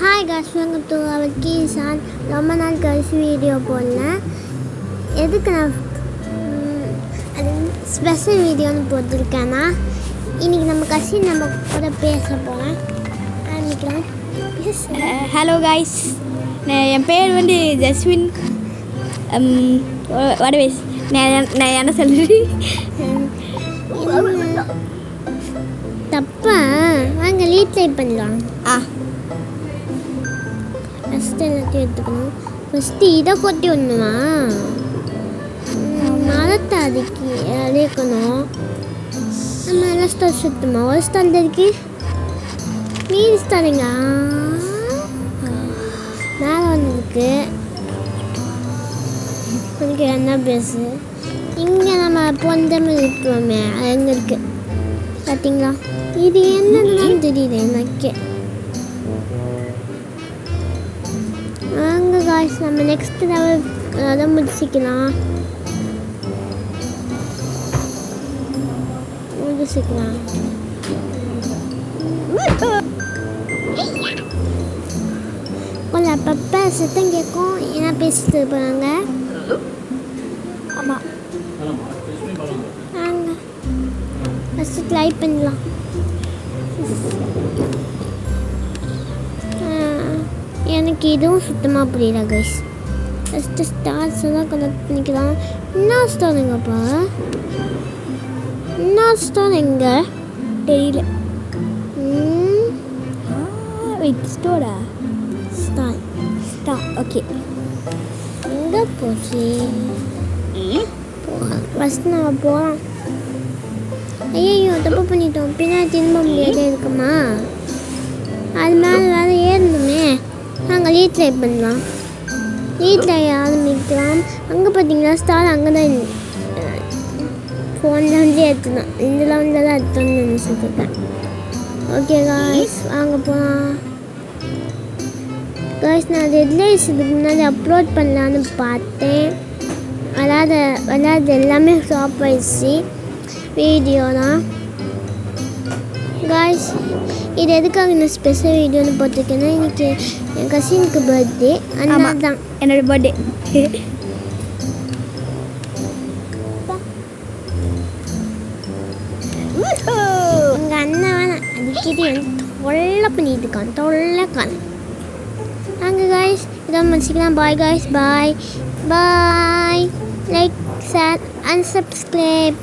Hi guys, welcome to our kitchen. ரொம்ப நாள் கழிச்சு வீடியோ போடலாம். எதுக்கு நான் அது ஸ்பெஷல் வீடியோன்னு போட்டிருக்கேன்னா, இன்றைக்கி நம்ம கசின் நம்ம கூட பேச போகிறேன். ஆரம்பிக்கலாம். ஹலோ காய்ஸ், என் பேர் வந்து ஜஸ்வின். வடவேஸ் நான் என்ன சொல்கிறேன் தப்பா வாங்க லீட்லை பண்ணலாம். ஃபஸ்ட்டு எல்லாத்தையும் எடுத்துக்கணும். ஃபஸ்ட்டு இதை கொட்டி ஒன்றுமா மரத்தை அதுக்கு அழைக்கணும். நம்ம எல்லாம் ஸ்டால் சுற்றுமா ஒரு ஸ்டால் இருக்கு, மீன் ஸ்டாலுங்க மேலே வந்துருக்கு. எனக்கு என்ன பேசு இங்கே நம்ம பொந்தமிழ் இருக்கிறோமே அது எங்கே இருக்குது பார்த்தீங்களா? இது என்னன்னு தெரியல எனக்கு. வாங்க காய்ஸ், நம்ம நெக்ஸ்ட் லெவல் அதை முடிச்சிக்கலாம். கொஞ்சம் அப்பப்போ சத்தம் கேட்கும், ஏன்னா பேசிட்டு போகிறாங்க. ஆமாம் வாங்க ஃபஸ்ட்டு ட்ரை பண்ணலாம். எனக்கு இதுவும் சுத்தமாக புரியல கைஸ். ஃபஸ்ட்டு ஸ்டார்ஸ் எல்லாம் கனெக்ட் பண்ணிக்கலாம். என்ன ஸ்டார் எங்கப்பா? என்ன ஸ்டார் எங்கே தெரியல. வெயிட், ஸ்டோரா? Star okay. எங்கே போச்சு? ஃபஸ்ட் நம்ம போகலாம். ஐயோ தப்பு பண்ணிட்டோம், பின்னாடி திரும்ப முடியாத இருக்குமா? அது மேலே வேறு ஏறணுமே. நாங்கள் லீட்லை பண்ணலாம். லீட்லை ஆரம்பிக்கலாம். அங்கே பார்த்தீங்களா ஸ்டார் அங்கே தான் ஃபோனில் வந்து எடுத்துதான். இந்த லெவலில் தான் எடுத்தோன்னு நினச்சிட்ருக்கேன். ஓகே காய்ஸ், வாங்க போகலாம். காய்ஸ், நான் ரெட்லைஸ் இதுக்கு முன்னாடி அப்லோட் பண்ணலான்னு பார்த்தேன். விளாட எல்லாமே ஸ்டாப் ஆயிடுச்சு வீடியோ தான். காய்ஸ், இது எதுக்காக நான் ஸ்பெஷல் வீடியோன்னு போட்டிருக்கேன்னா, இன்றைக்கி என் கசினுக்கு பர்த்டே. அதனால தான் என்னோடய பர்த்டே. எங்கள் அண்ணன் வேணாம் அடிக்கடி வந்து தொல்லை பண்ணிட்டு இருக்கான், தொல்லைக்கான். வாங்க காய்ஸ், இதான் முடிச்சிக்கலாம். Bye guys, bye bye. Like, share and subscribe.